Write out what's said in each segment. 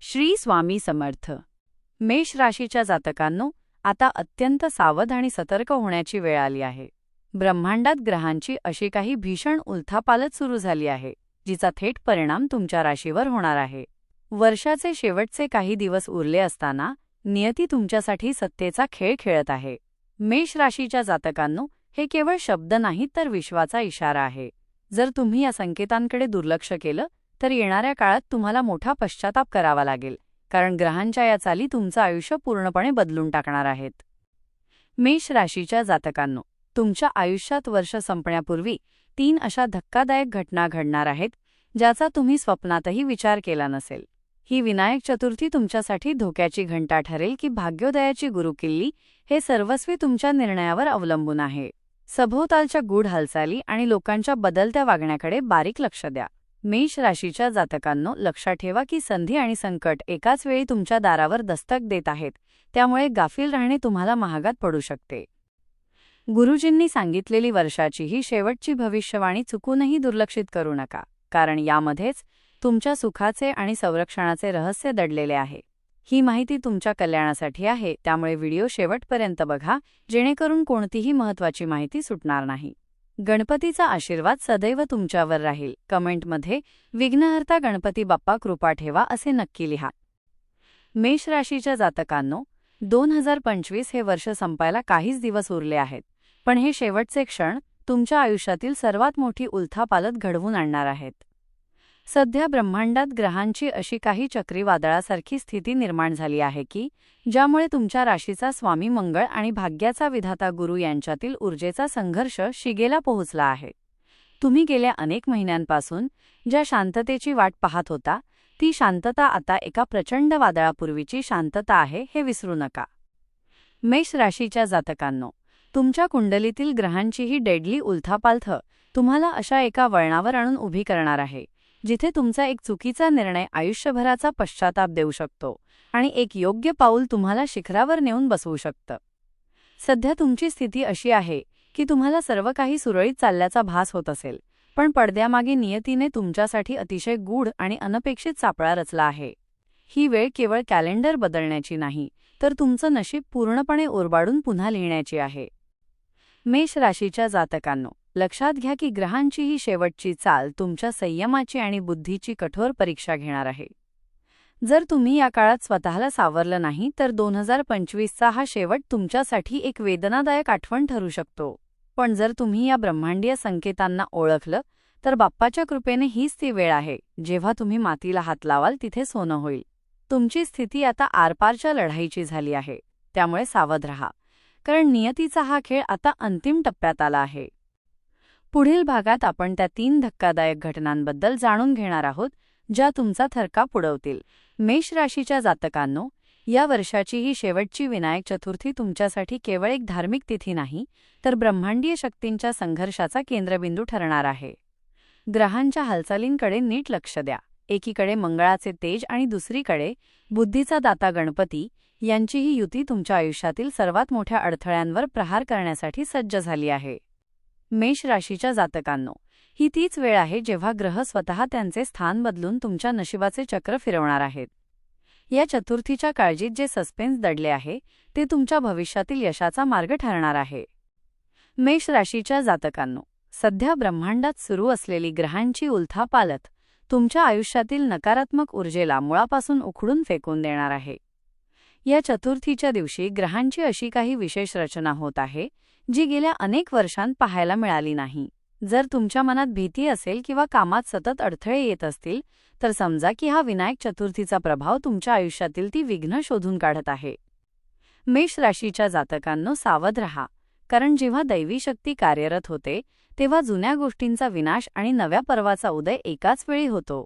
श्री स्वामी समर्थ. मेष राशीच्या जातकांनो, आता अत्यंत सावध आणि सतर्क होण्याची वेळ आली आहे. ब्रह्मांडात ग्रहांची अशी काही भीषण उलथापालथ सुरू झाली आहे, जिचा थेट परिणाम तुमच्या राशीवर होणार आहे. वर्षाचे शेवटचे काही दिवस उरले असताना नियती तुमच्यासाठी सत्तेचा खेळ खेळत आहे. मेष राशीच्या जातकांनो, हे केवळ शब्द नाहीत तर विश्वाचा इशारा आहे. जर तुम्ही या संकेतांकडे दुर्लक्ष केलं तर येणाऱ्या काळात तुम्हाला मोठा पश्चाताप करावा लागेल, कारण ग्रहांच्या या चाली तुमचं आयुष्य पूर्णपणे बदलून टाकणार आहेत. मेष राशीच्या जातकांनो, तुमच्या आयुष्यात वर्ष संपण्यापूर्वी 3 अशा धक्कादायक घटना घडणार आहेत, ज्याचा तुम्ही स्वप्नातही विचार केला नसेल. ही विनायक चतुर्थी तुमच्यासाठी धोक्याची घंटा ठरेल की भाग्योदयाची गुरुकिल्ली, हे सर्वस्वी तुमच्या निर्णयावर अवलंबून आहे. सभोवतालच्या गूढ हालचाली आणि लोकांच्या बदलत्या वागण्याकडे बारीक लक्ष द्या. मेष राशीच्या जातकांनो, लक्षात ठेवा की संधी आणि संकट एकाच वेळी तुमच्या दारावर दस्तक देत आहेत, त्यामुळे गाफील राहणे तुम्हाला महागात पडू शकते. गुरुजींनी सांगितलेली वर्षाची ही शेवटची भविष्यवाणी चुकूनही दुर्लक्षित करू नका, कारण यामध्येच तुमच्या सुखाचे आणि संरक्षणाचे रहस्य दडलेले आहे. ही माहिती तुमच्या कल्याणासाठी आहे, त्यामुळे व्हिडिओ शेवटपर्यंत बघा, जेणेकरून कोणतीही महत्त्वाची माहिती सुटणार नाही. गणपतीचा आशीर्वाद सदैव तुमच्यावर राहील. कमेंटमध्ये विघ्नहर्ता गणपती बाप्पा कृपा ठेवा असे नक्की लिहा. मेष राशीच्या जातकांनो, 2025 हे वर्ष संपायला काहीच दिवस उरले आहेत, पण हे शेवटचे क्षण तुमच्या आयुष्यातील सर्वात मोठी उलथापालथ घडवून आणणार आहेत. सध्या ब्रह्मांडात ग्रहांची अशी काही चक्रीवादळासारखी स्थिती निर्माण झाली आहे की ज्यामुळे तुमच्या राशीचा स्वामी मंगळ आणि भाग्याचा विधाता गुरु यांच्यातील ऊर्जेचा संघर्ष शिगेला पोहोचला आहे. तुम्ही गेल्या अनेक महिन्यांपासून ज्या शांततेची वाट पाहत होता, ती शांतता आता एका प्रचंड वादळापूर्वीची शांतता आहे, हे विसरू नका. मेष राशीच्या जातकांनो, तुमच्या कुंडलीतील ग्रहांची ही डेडली उलथापालथ तुम्हाला अशा एका वळणावर आणून उभी करणार आहे, जिथे तुमचा एक चुकीचा निर्णय आयुष्यभराचा पश्चाताप देऊ शकतो आणि एक योग्य पाऊल तुम्हाला शिखरावर नेऊन बसवू शकतं. सध्या तुमची स्थिती अशी आहे की तुम्हाला सर्व काही सुरळीत चालल्याचा भास होत असेल, पण पडद्यामागे नियतीने तुमच्यासाठी अतिशय गूढ आणि अनपेक्षित सापळा रचला आहे. ही वेळ केवळ कॅलेंडर बदलण्याची नाही, तर तुमचं नशीब पूर्णपणे ओरबाडून पुन्हा लिहिण्याची आहे. मेष राशीच्या जातकांनो, लक्षात घ्या की ग्रहांची ही शेवटची चाल तुमच्या संयमाची आणि बुद्धीची कठोर परीक्षा घेणार आहे. जर तुम्ही या काळात स्वतःला सावरलं नाही तर 2025चा हा शेवट तुमच्यासाठी एक वेदनादायक आठवण ठरू शकतो. पण जर तुम्ही या ब्रह्मांडीय संकेतांना ओळखलं तर बाप्पाच्या कृपेने हीच ती वेळ आहे जेव्हा तुम्ही मातीला हात लावाल तिथे सोनं होईल. तुमची स्थिती आता आरपारच्या लढाईची झाली आहे, त्यामुळे सावध रहा, कारण नियतीचा हा खेळ आता अंतिम टप्प्यात आला आहे. पुढील भागात आपण त्या 3 धक्कादायक घटनांबद्दल जाणून घेणार आहोत, ज्या तुमचा थरकाप उडवतील. मेष राशीच्या जातकांनो, या वर्षाची ही शेवटची विनायक चतुर्थी तुमच्यासाठी केवळ एक धार्मिक तिथी नाही, तर ब्रह्मांडीय शक्तींच्या संघर्षाचा केंद्रबिंदू ठरणार आहे. ग्रहांच्या हालचालींकडे नीट लक्ष द्या. एकीकडे मंगळाचे तेज आणि दुसरीकडे बुद्धीचा दाता गणपती यांची ही युती तुमच्या आयुष्यातील सर्वात मोठ्या अडथळ्यांवर प्रहार करण्यासाठी सज्ज झाली आहे. मेष राशीच्या जातकांनो, ही तीच वेळ आहे जेव्हा ग्रह स्वतः त्यांचे स्थान बदलून तुमच्या नशिबाचे चक्र फिरवणार आहेत. या चतुर्थीच्या काळजीत जे सस्पेन्स दडले आहे ते तुमच्या भविष्यातील यशाचा मार्ग ठरणार आहे. मेष राशीच्या जातकांनो, सध्या ब्रह्मांडात सुरू असलेली ग्रहांची उलथापालथ तुमच्या आयुष्यातील नकारात्मक ऊर्जेला मुळापासून उखडून फेकून देणार आहे. या चतुर्थीच्या दिवशी ग्रहांची अशी काही विशेष रचना होत आहे जी गेल्या अनेक वर्षांत पाहायला मिळाली नाही. जर तुमच्या मनात भीती असेल किंवा कामात सतत अडथळे येत असतील तर समजा की हा विनायक चतुर्थीचा प्रभाव तुमच्या आयुष्यातील ती विघ्न शोधून काढत आहे. मेष राशीच्या जातकांनो, सावध रहा, कारण जेव्हा दैवी शक्ती कार्यरत होते तेव्हा जुन्या गोष्टींचा विनाश आणि नव्या पर्वाचा उदय एकाच वेळी होतो.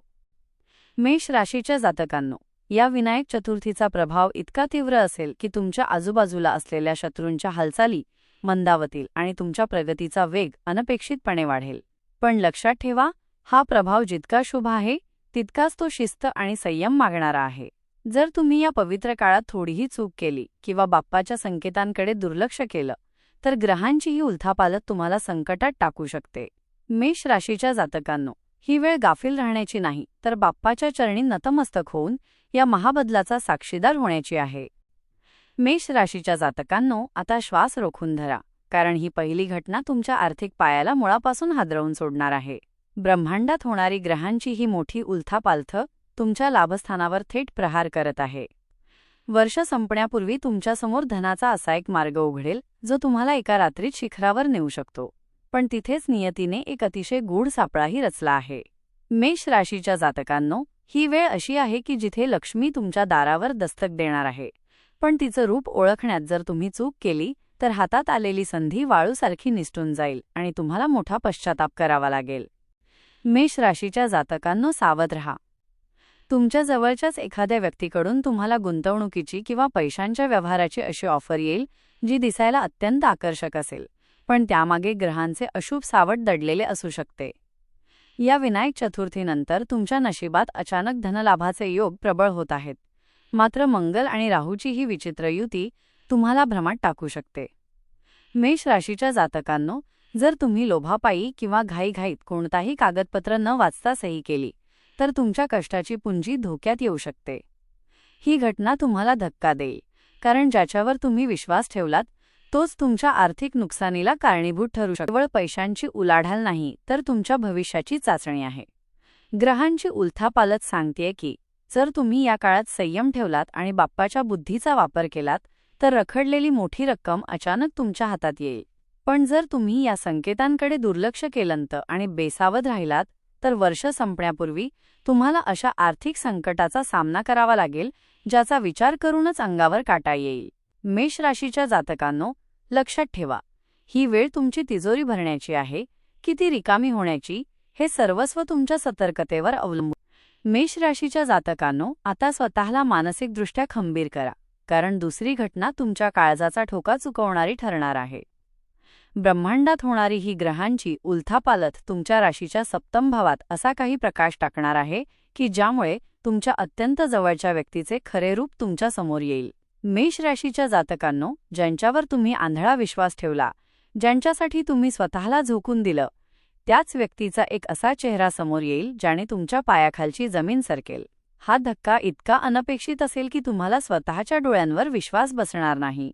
मेष राशीच्या जातकांनो, या विनायक चतुर्थीचा प्रभाव इतका तीव्र असेल की तुमच्या आजूबाजूला असलेल्या शत्रूंच्या हालचाली मंदावतील आणि तुमच्या प्रगतीचा वेग अनपेक्षितपणे वाढेल. पण लक्षात ठेवा, हा प्रभाव जितका शुभ आहे तितकाच तो शिस्त आणि संयम मागणारा आहे. जर तुम्ही या पवित्र काळात थोडीही चूक केली किंवा बाप्पाच्या संकेतांकडे दुर्लक्ष केलं तर ग्रहांची ही उलथापालथ तुम्हाला संकटात टाकू शकते. मेष राशीच्या जातकांनो, ही वेळ गाफील राहण्याची नाही, तर बाप्पाच्या चरणी नतमस्तक होऊन या महाबदलाचा साक्षीदार होण्याची आहे. मेष राशीच्या जातकांनो, आता श्वास रोखून धरा, कारण ही पहिली घटना तुमच्या आर्थिक पायाला मुळापासून हादरवून सोडणार आहे. ब्रह्मांडात होणारी ग्रहांची ही मोठी उलथापालथ तुमच्या लाभस्थानावर थेट प्रहार करत आहे. वर्ष संपण्यापूर्वी तुमच्यासमोर धनाचा असा एक मार्ग उघडेल जो तुम्हाला एका रात्रीत शिखरावर नेऊ शकतो. पण तिथेच नियतीने एक अतिशय गूढ सापळाही रचला आहे. मेष राशीच्या जातकांनो, ही वेळ अशी आहे की जिथे लक्ष्मी तुमच्या दारावर दस्तक देणार आहे. पण तिचं रूप ओळखण्यात जर तुम्ही चूक केली तर हातात आलेली संधी वाळूसारखी निसटून जाईल आणि तुम्हाला मोठा पश्चाताप करावा लागेल. मेष राशीच्या जातकांनो, सावध रहा. तुमच्या जवळच्याच एखाद्या व्यक्तीकडून तुम्हाला गुंतवणुकीची किंवा पैशांच्या व्यवहाराची अशी ऑफर येईल जी दिसायला अत्यंत आकर्षक असेल, पण त्यामागे ग्रहांचे अशुभ सावट दडलेले असू शकते. या विनायक चतुर्थीनंतर तुमच्या नशिबात अचानक धनलाभाचे योग प्रबळ होत आहेत. मात्र मंगल आणि राहूची ही विचित्र युती तुम्हाला भ्रमात टाकू शकते. मेष राशीच्या जातकांनो, जर तुम्ही लोभापायी किंवा घाईघाईत कोणताही कागदपत्र न वाचता सही केली तर तुमच्या कष्टाची पुंजी धोक्यात येऊ शकते. ही घटना तुम्हाला धक्का देईल, कारण ज्याच्यावर तुम्ही विश्वास ठेवलात तोच तुमच्या आर्थिक नुकसानीला कारणीभूत ठरू शकतो. केवळ पैशांची उलाढाल नाही, तर तुमच्या भविष्याची चाचणी आहे. ग्रहांची उलथापालथ सांगतेय की जर तुम्ही या काळात संयम ठेवलात आणि बाप्पाच्या बुद्धीचा वापर केलात तर रखडलेली मोठी रक्कम अचानक तुमच्या हातात येईल. पण जर तुम्ही या संकेतांकडे दुर्लक्ष केलंत आणि बेसावध राहिलात तर वर्ष संपण्यापूर्वी तुम्हाला अशा आर्थिक संकटाचा सामना करावा लागेल ज्याचा विचार करूनच अंगावर काटा येईल. मेष राशीच्या जातकांनो, लक्षात ठेवा, ही वेळ तुमची तिजोरी भरण्याची आहे की ती रिकामी होण्याची, हे सर्वस्व तुमच्या सतर्कतेवर अवलंबून. मेष राशीच्या जातकांनो, आता स्वतःला मानसिकदृष्ट्या खंबीर करा, कारण दुसरी घटना तुमच्या काळजाचा ठोका चुकवणारी ठरणार आहे. ब्रह्मांडात होणारी ही ग्रहांची उलथापालथ तुमच्या राशीच्या सप्तम भावात असा काही प्रकाश टाकणार आहे की ज्यामुळे तुमच्या अत्यंत जवळच्या व्यक्तीचे खरे रूप तुमच्या समोर येईल. मेष राशीच्या जातकांनो, ज्यांच्यावर तुम्ही आंधळा विश्वास ठेवला, ज्यांच्यासाठी तुम्ही स्वतःला झोकून दिलं, त्याच व्यक्तीचा एक असा चेहरा समोर येईल ज्याने तुमच्या पायाखालची जमीन सरकेल. हा धक्का इतका अनपेक्षित असेल की तुम्हाला स्वतःच्या डोळ्यांवर विश्वास बसणार नाही.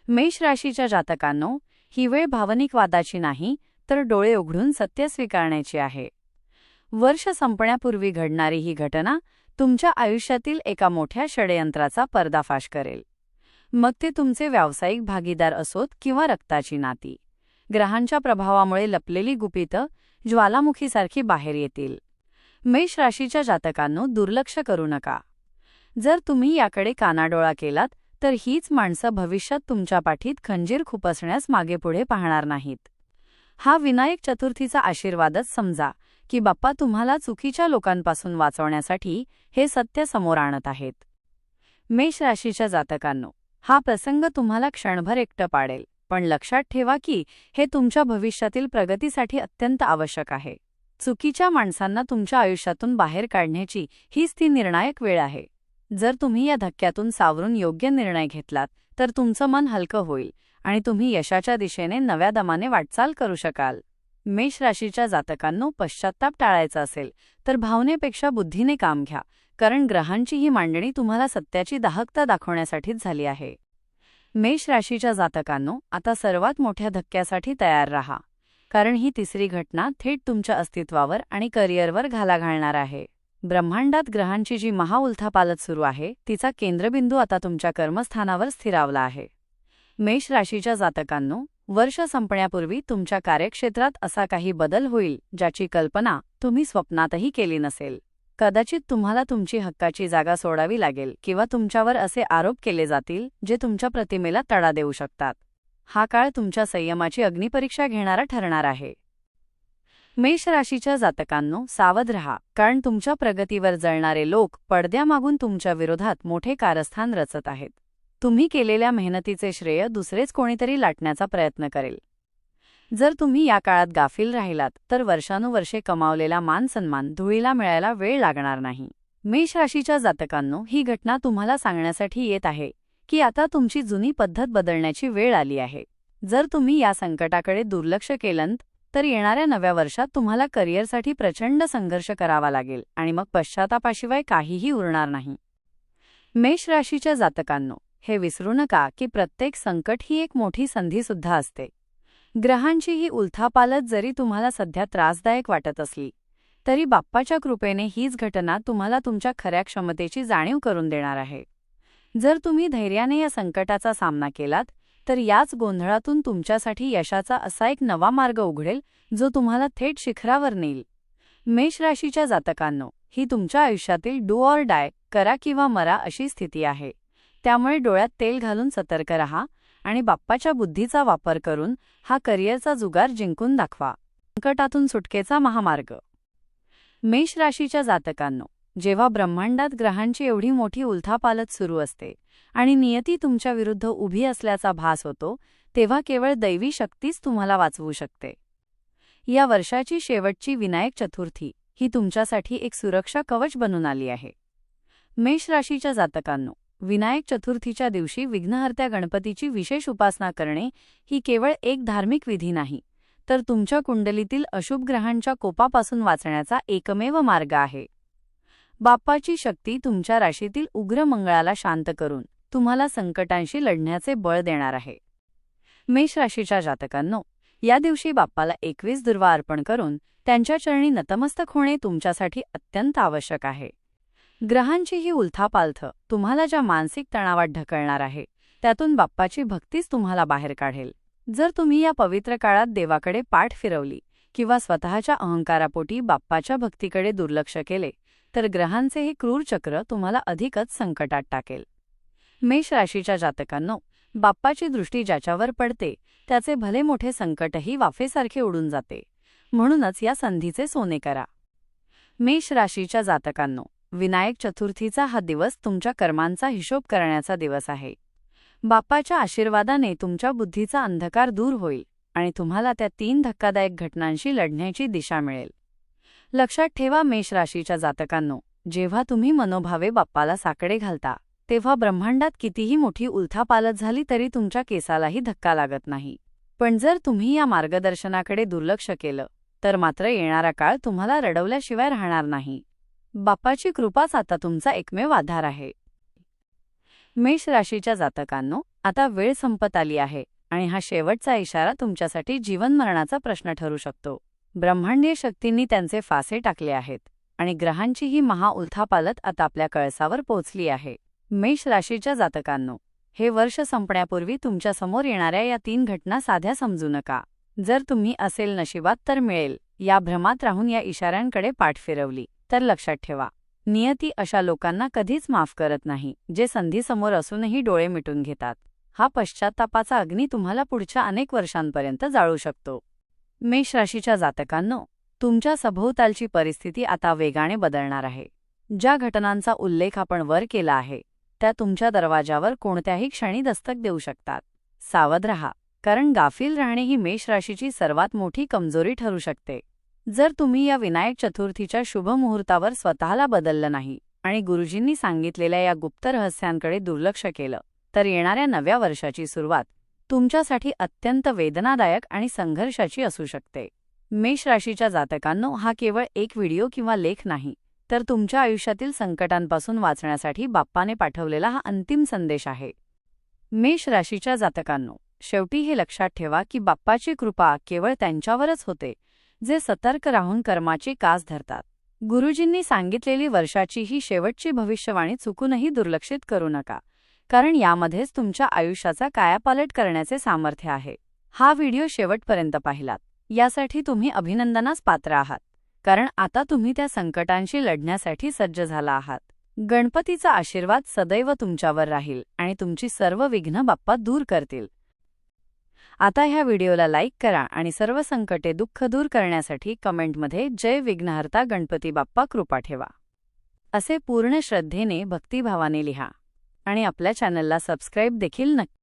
मेष राशीच्या जातकांनो, ही वेळ भावनिक वादाची नाही, तर डोळे उघडून सत्य स्वीकारण्याची आहे. वर्ष संपण्यापूर्वी घडणारी ही घटना तुमच्या आयुष्यातील एका मोठ्या षडयंत्राचा पर्दाफाश करेल. मग ते तुमचे व्यावसायिक भागीदार असोत किंवा रक्ताची नाती. ग्रहांच्या प्रभावामुळे लपलेली गुपितं ज्वालामुखीसारखी बाहेर येतील. मेष राशीच्या जातकांनो, दुर्लक्ष करू नका. जर तुम्ही याकडे कानाडोळा केलात तर हीच माणसं भविष्यात तुमच्या पाठीत खंजीर खुपसण्यास मागेपुढे पाहणार नाहीत. हा विनायक चतुर्थीचा आशीर्वादच समजा की बाप्पा तुम्हाला चुकीच्या लोकांपासून वाचवण्यासाठी हे सत्य समोर आणत आहेत. मेष राशीच्या जातकांनो, हा प्रसंग तुम्हाला क्षणभर एकटं पाडेल, पण लक्षात ठेवा की हे तुमच्या भविष्यातील प्रगतीसाठी अत्यंत आवश्यक आहे. चुकीच्या माणसांना तुमच्या आयुष्यातून बाहेर काढण्याची हीच ती निर्णायक वेळ आहे. जर तुम्ही या धक्क्यातून सावरून योग्य निर्णय घेतलात तर तुमचं मन हलकं होईल आणि तुम्ही यशाच्या दिशेने नव्या दमाने वाटचाल करू शकाल. मेष राशीच्या जातकांनो, पश्चात्ताप टाळायचा असेल तर भावनेपेक्षा बुद्धीने काम घ्या, कारण ग्रहांची ही मांडणी तुम्हाला सत्याची दाहकता दाखवण्यासाठीच झाली आहे. मेष राशीच्या जातकांनो, आता सर्वात मोठ्या धक्क्यासाठी तयार राहा, कारण ही तिसरी घटना थेट तुमच्या अस्तित्वावर आणि करिअरवर घाला घालणार आहे. ब्रह्मांडात ग्रहांची जी महाउलथापालथ सुरू आहे तिचा केंद्रबिंदू आता तुमच्या कर्मस्थानावर स्थिरावला आहे. मेष राशीच्या जातकांनो, वर्ष संपण्यापूर्वी तुमच्या कार्यक्षेत्रात असा काही बदल होईल ज्याची कल्पना तुम्ही स्वप्नातही केली नसेल. कदाचित तुम्हाला तुमची हक्काची जागा सोडावी लागेल किंवा तुमच्यावर असे आरोप केले जातील जे तुमच्या प्रतिमेला तडा देऊ शकतात. हा काळ तुमच्या संयमाची अग्निपरीक्षा घेणारा ठरणार आहे. मेष राशीच्या जातकांनो, सावध रहा, कारण तुमच्या प्रगतीवर जळणारे लोक पडद्यामागून तुमच्या विरोधात मोठे कारस्थान रचत आहेत. तुम्ही केलेल्या मेहनतीचे श्रेय दुसरेच कोणीतरी लाटण्याचा प्रयत्न करेल. जर तुम्ही या काळात गाफील राहिलात तर वर्षानुवर्षे कमावलेला मानसन्मान धुळीला मिळायला वेळ लागणार नाही. मेष राशीच्या जातकांनो, ही घटना तुम्हाला सांगण्यासाठी येत आहे की आता तुमची जुनी पद्धत बदलण्याची वेळ आली आहे. जर तुम्ही या संकटाकडे दुर्लक्ष केलंत तर येणाऱ्या नव्या वर्षात तुम्हाला करिअरसाठी प्रचंड संघर्ष करावा लागेल आणि मग पश्चातापाशिवाय काहीही उरणार नाही. मेष राशीच्या जातकांनो, हे विसरू नका की प्रत्येक संकट ही एक मोठी संधीसुद्धा असते. ग्रहांची ही उलथापालट जरी तुम्हाला सध्या त्रासदायक वाटत असली तरी बाप्पाच्या कृपेने हीच घटना तुम्हाला तुमच्या खऱ्या क्षमतेची जाणीव करून देणार आहे. जर तुम्ही धैर्याने या संकटाचा सामना केलात तर याच गोंधळातून तुमच्यासाठी यशाचा असा एक नवा मार्ग उघडेल जो तुम्हाला थेट शिखरावर नेईल. मेष राशीच्या जातकांनो, ही तुमच्या आयुष्यातील डू ऑर डाय, करा किंवा मरा अशी स्थिती आहे. त्यामुळे डोळ्यात तेल घालून सतर्क रहा आणि बाप्पाच्या बुद्धीचा वापर करून हा करिअरचा जुगार जिंकून दाखवा. संकटातून सुटकेचा महामार्ग. मेष राशीच्या जातकांनो, जेव्हा ब्रह्मांडात ग्रहांची एवढी मोठी उलथापालट सुरू असते आणि नियती तुमच्या विरुद्ध उभी असल्याचा भास होतो, तेव्हा केवळ दैवी शक्तीच तुम्हाला वाचवू शकते. या वर्षाची शेवटची विनायक चतुर्थी ही तुमच्यासाठी एक सुरक्षा कवच बनून आली आहे. मेष राशीच्या जातकांनो, विनायक चतुर्थीच्या दिवशी विघ्नहर्त्या गणपतीची विशेष उपासना करणे ही केवळ एक धार्मिक विधी नाही, तर तुमच्या कुंडलीतील अशुभ ग्रहांच्या कोपापासून वाचण्याचा एकमेव मार्ग आहे. बाप्पाची शक्ती तुमच्या राशीतील उग्र मंगळाला शांत करून तुम्हाला संकटांशी लढण्याचे बळ देणार आहे. मेष राशीच्या जातकांनो, या दिवशी बाप्पाला 21 दुर्वा अर्पण करून त्यांच्या चरणी नतमस्तक होणे तुमच्यासाठी अत्यंत आवश्यक आहे. ग्रहांची ही उलथापालथ तुम्हाला ज्या मानसिक तणावात ढकलणार आहे त्यातून बाप्पाची भक्तीच तुम्हाला बाहेर काढेल. जर तुम्ही या पवित्र काळात देवाकडे पाठ फिरवली किंवा स्वतःच्या अहंकारापोटी बाप्पाच्या भक्तीकडे दुर्लक्ष केले तर ग्रहांचे हे क्रूर चक्र तुम्हाला अधिकच संकटात टाकेल. मेष राशीच्या जातकांनो, बाप्पाची दृष्टी ज्याच्यावर पडते त्याचे भले मोठे संकटही वाफेसारखे उडून जाते. म्हणूनच या संधीचे सोने करा. मेष राशीच्या जातकांनो, विनायक चतुर्थीचा हा दिवस तुमच्या कर्मांचा हिशोब करण्याचा दिवस आहे. बाप्पाच्या आशीर्वादाने तुमच्या बुद्धीचा अंधकार दूर होईल आणि तुम्हाला त्या 3 धक्कादायक घटनांशी लढण्याची दिशा मिळेल. लक्षात ठेवा मेष राशीच्या जातकांनो, जेव्हा तुम्ही मनोभावे बाप्पाला साकडे घालता तेव्हा ब्रह्मांडात कितीही मोठी उलथापालट झाली तरी तुमच्या केसालाही धक्का लागत नाही. पण जर तुम्ही या मार्गदर्शनाकडे दुर्लक्ष केलं तर मात्र येणारा काळ तुम्हाला रडवल्याशिवाय राहणार नाही. बाप्पाची कृपाच आता तुमचा एकमेव आधार आहे. मेष राशीच्या जातकांनो, आता वेळ संपत आली आहे आणि हा शेवटचा इशारा तुमच्यासाठी जीवनमरणाचा प्रश्न ठरू शकतो. ब्रह्मांडीय शक्तींनी त्यांचे फासे टाकले आहेत आणि ग्रहांची ही महा उलथापालट आता आपल्या कळसावर पोहोचली आहे. मेष राशीच्या जातकांनो, हे वर्ष संपण्यापूर्वी तुमच्या समोर येणाऱ्या या 3 घटना साध्या समजू नका. जर तुम्ही असेल नशिबात तर मिळेल या भ्रमात राहून या इशाऱ्यांकडे पाठ फिरवली तर लक्षात ठेवा, नियती अशा लोकांना कधीच माफ करत नाही जे संधी समोर असूनही डोळे मिटून घेतात. हा पश्चात्तापाचा अग्नी तुम्हाला पुढच्या अनेक वर्षांपर्यंत जाळू शकतो. मेष राशीच्या जातकांनो, तुमच्या सभोवतालची परिस्थिती आता वेगाने बदलणार आहे. ज्या घटनांचा उल्लेख आपण वर केला आहे त्या तुमच्या दरवाजावर कोणत्याही क्षणी दस्तक देऊ शकतात. सावध रहा, कारण गाफील राहणे ही मेष राशीची सर्वात मोठी कमजोरी ठरू शकते. जर तुम्ही या विनायक चतुर्थीच्या शुभ मुहूर्तावर स्वतःला बदललं नाही आणि गुरुजींनी सांगितलेल्या या गुप्त रहस्यांकडे दुर्लक्ष केलं तर येणाऱ्या नव्या वर्षाची सुरुवात तुमच्यासाठी अत्यंत वेदनादायक आणि संघर्षाची असू शकते. मेष राशीच्या जातकांनो, हा केवळ एक व्हिडिओ किंवा लेख नाही, तर तुमच्या आयुष्यातील संकटांपासून वाचण्यासाठी बाप्पाने पाठवलेला हा अंतिम संदेश आहे. मेष राशीच्या जातकांनो, शेवटी हे लक्षात ठेवा की बाप्पाची कृपा केवळ त्यांच्यावरच होते जे सतर्क राहून कर्माची कास धरतात. गुरुजींनी सांगितलेली वर्षाची ही शेवटची भविष्यवाणी चुकूनही दुर्लक्षित करू नका, कारण यामध्येच तुमच्या आयुष्याचा कायापालट करण्याचे सामर्थ्य आहे. हा व्हिडिओ शेवटपर्यंत पाहिलात यासाठी तुम्ही अभिनंदनास पात्र आहात, कारण आता तुम्ही त्या संकटांशी लढण्यासाठी सज्ज झाला आहात. गणपतीचा आशीर्वाद सदैव तुमच्यावर राहील आणि तुमची सर्व विघ्न बाप्पा दूर करतील. आता ह्या व्हिडिओला लाईक करा आणि सर्व संकटे दुःख दूर करण्यासाठी कमेंटमध्ये जय विघ्नहर्ता गणपती बाप्पा कृपा ठेवा असे पूर्ण श्रद्धेने भक्तिभावाने लिहा आणि आपल्या चॅनलला सबस्क्राईब देखील नक्की